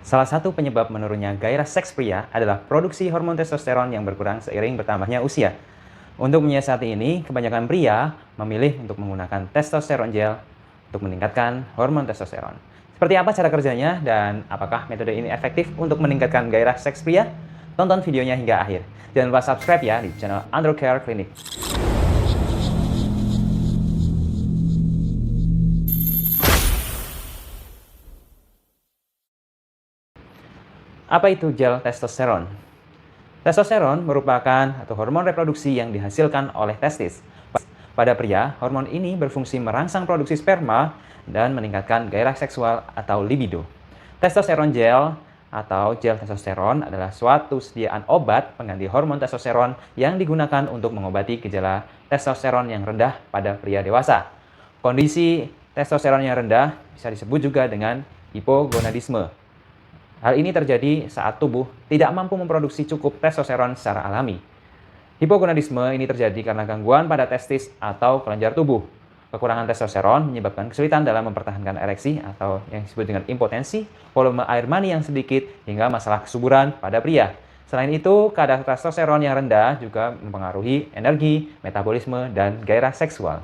Salah satu penyebab menurunnya gairah seks pria adalah produksi hormon testosteron yang berkurang seiring bertambahnya usia. Untuk menyiasati ini, kebanyakan pria memilih untuk menggunakan testosteron gel untuk meningkatkan hormon testosteron. Seperti apa cara kerjanya dan apakah metode ini efektif untuk meningkatkan gairah seks pria? Tonton videonya hingga akhir. Jangan lupa subscribe ya di channel Androcare Clinic. Apa itu gel testosteron? Testosteron merupakan hormon reproduksi yang dihasilkan oleh testis. Pada pria, hormon ini berfungsi merangsang produksi sperma dan meningkatkan gairah seksual atau libido. Testosteron gel atau gel testosteron adalah suatu sediaan obat pengganti hormon testosteron yang digunakan untuk mengobati gejala testosteron yang rendah pada pria dewasa. Kondisi testosteron yang rendah bisa disebut juga dengan hipogonadisme. Hal ini terjadi saat tubuh tidak mampu memproduksi cukup testosteron secara alami. Hipogonadisme ini terjadi karena gangguan pada testis atau kelenjar tubuh. Kekurangan testosteron menyebabkan kesulitan dalam mempertahankan ereksi atau yang disebut dengan impotensi, volume air mani yang sedikit, hingga masalah kesuburan pada pria. Selain itu, kadar testosteron yang rendah juga mempengaruhi energi, metabolisme, dan gairah seksual.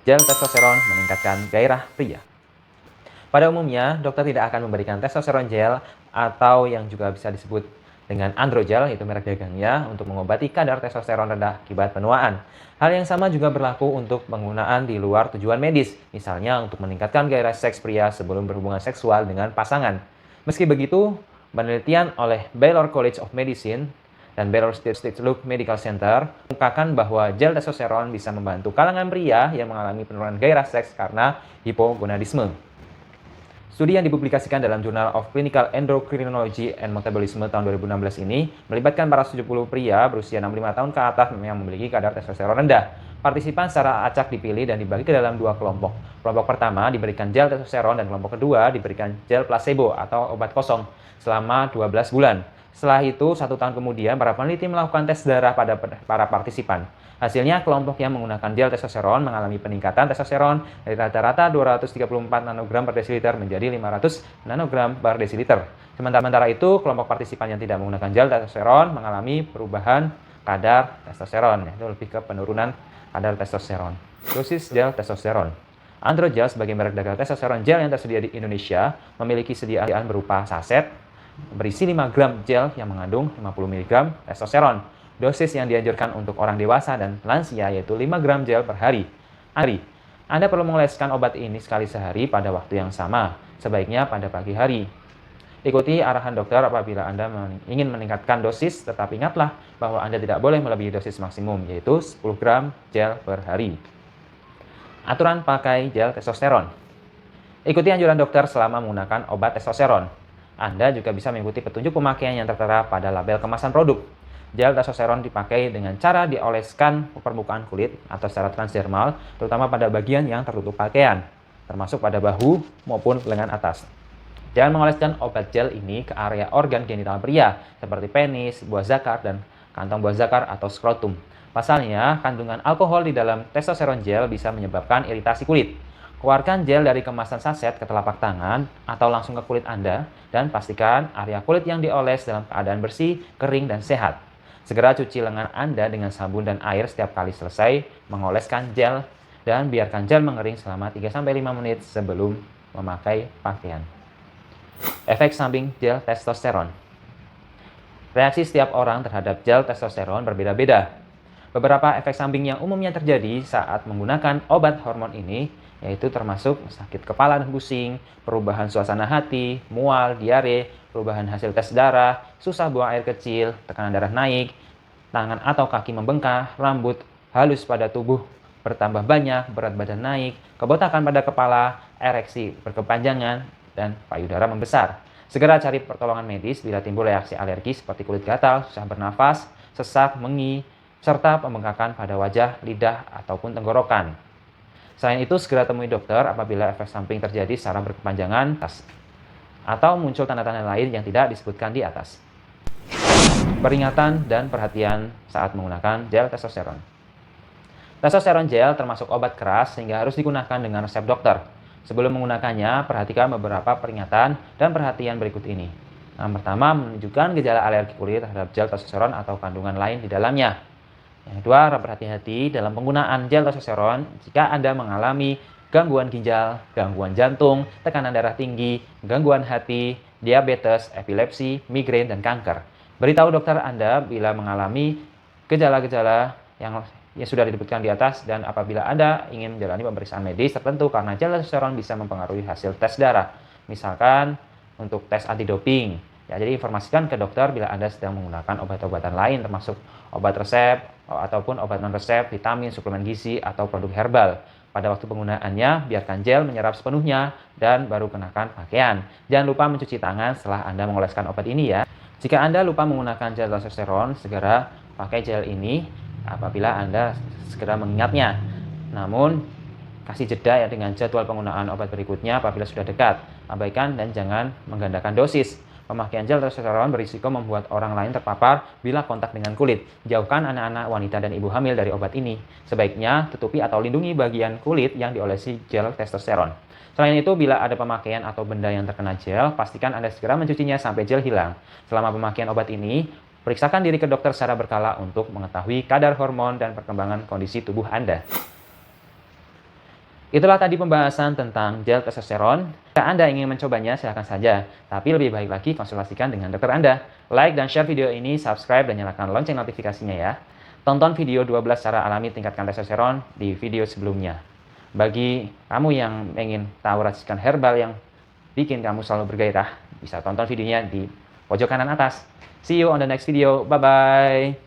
Gel testosteron meningkatkan gairah pria. Pada umumnya, dokter tidak akan memberikan testosteron gel atau yang juga bisa disebut dengan androgel, itu merek dagangnya, untuk mengobati kadar testosteron rendah akibat penuaan. Hal yang sama juga berlaku untuk penggunaan di luar tujuan medis, misalnya untuk meningkatkan gairah seks pria sebelum berhubungan seksual dengan pasangan. Meski begitu, penelitian oleh Baylor College of Medicine dan Baylor State Luke Medical Center mengungkapkan bahwa gel testosteron bisa membantu kalangan pria yang mengalami penurunan gairah seks karena hipogonadisme. Studi yang dipublikasikan dalam Journal of Clinical Endocrinology and Metabolism tahun 2016 ini melibatkan 470 pria berusia 65 tahun ke atas yang memiliki kadar testosteron rendah. Partisipan secara acak dipilih dan dibagi ke dalam dua kelompok. Kelompok pertama diberikan gel testosteron dan kelompok kedua diberikan gel placebo atau obat kosong selama 12 bulan. Setelah itu, 1 tahun kemudian, para peneliti melakukan tes darah pada para partisipan. Hasilnya, kelompok yang menggunakan gel testosteron mengalami peningkatan testosteron dari rata-rata 234 nanogram per desiliter menjadi 500 nanogram per desiliter. Sementara itu, kelompok partisipan yang tidak menggunakan gel testosteron mengalami perubahan kadar testosteron, yaitu lebih ke penurunan kadar testosteron. Dosis gel testosteron. Androgel sebagai merek dagang testosteron gel yang tersedia di Indonesia memiliki sediaan berupa saset berisi 5 gram gel yang mengandung 50 mg testosteron. Dosis yang dianjurkan untuk orang dewasa dan lansia yaitu 5 gram gel per hari. Anda perlu mengoleskan obat ini sekali sehari pada waktu yang sama, sebaiknya pada pagi hari. Ikuti arahan dokter apabila Anda ingin meningkatkan dosis, tetapi ingatlah bahwa Anda tidak boleh melebihi dosis maksimum, yaitu 10 gram gel per hari. Aturan pakai gel testosteron. Ikuti anjuran dokter selama menggunakan obat testosteron. Anda juga bisa mengikuti petunjuk pemakaian yang tertera pada label kemasan produk. Gel testosteron dipakai dengan cara dioleskan permukaan kulit atau secara transdermal, terutama pada bagian yang tertutup pakaian, termasuk pada bahu maupun lengan atas. Jangan mengoleskan obat gel ini ke area organ genital pria, seperti penis, buah zakar, dan kantong buah zakar atau skrotum. Pasalnya, kandungan alkohol di dalam testosteron gel bisa menyebabkan iritasi kulit. Keluarkan gel dari kemasan saset ke telapak tangan atau langsung ke kulit Anda, dan pastikan area kulit yang dioles dalam keadaan bersih, kering, dan sehat. Segera cuci lengan Anda dengan sabun dan air setiap kali selesai mengoleskan gel dan biarkan gel mengering selama 3-5 menit sebelum memakai pakaian. Efek samping gel testosteron. Reaksi setiap orang terhadap gel testosteron berbeda-beda. Beberapa efek samping yang umumnya terjadi saat menggunakan obat hormon ini yaitu termasuk sakit kepala dan pusing, perubahan suasana hati, mual, diare, perubahan hasil tes darah, susah buang air kecil, tekanan darah naik, tangan atau kaki membengkak, rambut halus pada tubuh bertambah banyak, berat badan naik, kebotakan pada kepala, ereksi berkepanjangan, dan payudara membesar. Segera cari pertolongan medis bila timbul reaksi alergi seperti kulit gatal, susah bernafas, sesak, mengi, serta pembengkakan pada wajah, lidah, ataupun tenggorokan. Selain itu, segera temui dokter apabila efek samping terjadi secara berkepanjangan atau muncul tanda-tanda lain yang tidak disebutkan di atas. Peringatan dan perhatian saat menggunakan gel testosteron. Testosteron gel termasuk obat keras sehingga harus digunakan dengan resep dokter. Sebelum menggunakannya, perhatikan beberapa peringatan dan perhatian berikut ini. Yang pertama, menunjukkan gejala alergi kulit terhadap gel testosteron atau kandungan lain di dalamnya. Yang kedua, berhati-hati dalam penggunaan gel testosteron jika Anda mengalami gangguan ginjal, gangguan jantung, tekanan darah tinggi, gangguan hati, diabetes, epilepsi, migrain, dan kanker. Beritahu dokter Anda bila mengalami gejala-gejala yang sudah disebutkan di atas, dan apabila Anda ingin menjalani pemeriksaan medis tertentu karena gel testosteron bisa mempengaruhi hasil tes darah, misalkan untuk tes antidoping. Ya, jadi informasikan ke dokter bila Anda sedang menggunakan obat-obatan lain termasuk obat resep ataupun obat non-resep, vitamin, suplemen gizi, atau produk herbal. Pada waktu penggunaannya, biarkan gel menyerap sepenuhnya dan baru kenakan pakaian. Jangan lupa mencuci tangan setelah Anda mengoleskan obat ini ya. Jika Anda lupa menggunakan gel testosteron, segera pakai gel ini apabila Anda segera mengingatnya. Namun, kasih jeda ya dengan jadwal penggunaan obat berikutnya apabila sudah dekat. Abaikan dan jangan menggandakan dosis. Pemakaian gel testosteron berisiko membuat orang lain terpapar bila kontak dengan kulit. Jauhkan anak-anak, wanita, dan ibu hamil dari obat ini. Sebaiknya tutupi atau lindungi bagian kulit yang diolesi gel testosteron. Selain itu, bila ada pemakaian atau benda yang terkena gel, pastikan Anda segera mencucinya sampai gel hilang. Selama pemakaian obat ini, periksakan diri ke dokter secara berkala untuk mengetahui kadar hormon dan perkembangan kondisi tubuh Anda. Itulah tadi pembahasan tentang gel testosteron. Jika Anda ingin mencobanya, silakan saja. Tapi lebih baik lagi konsultasikan dengan dokter Anda. Like dan share video ini, subscribe dan nyalakan lonceng notifikasinya ya. Tonton video 12 cara alami tingkatkan testosteron di video sebelumnya. Bagi kamu yang ingin tahu racikan herbal yang bikin kamu selalu bergairah, bisa tonton videonya di pojok kanan atas. See you on the next video. Bye-bye.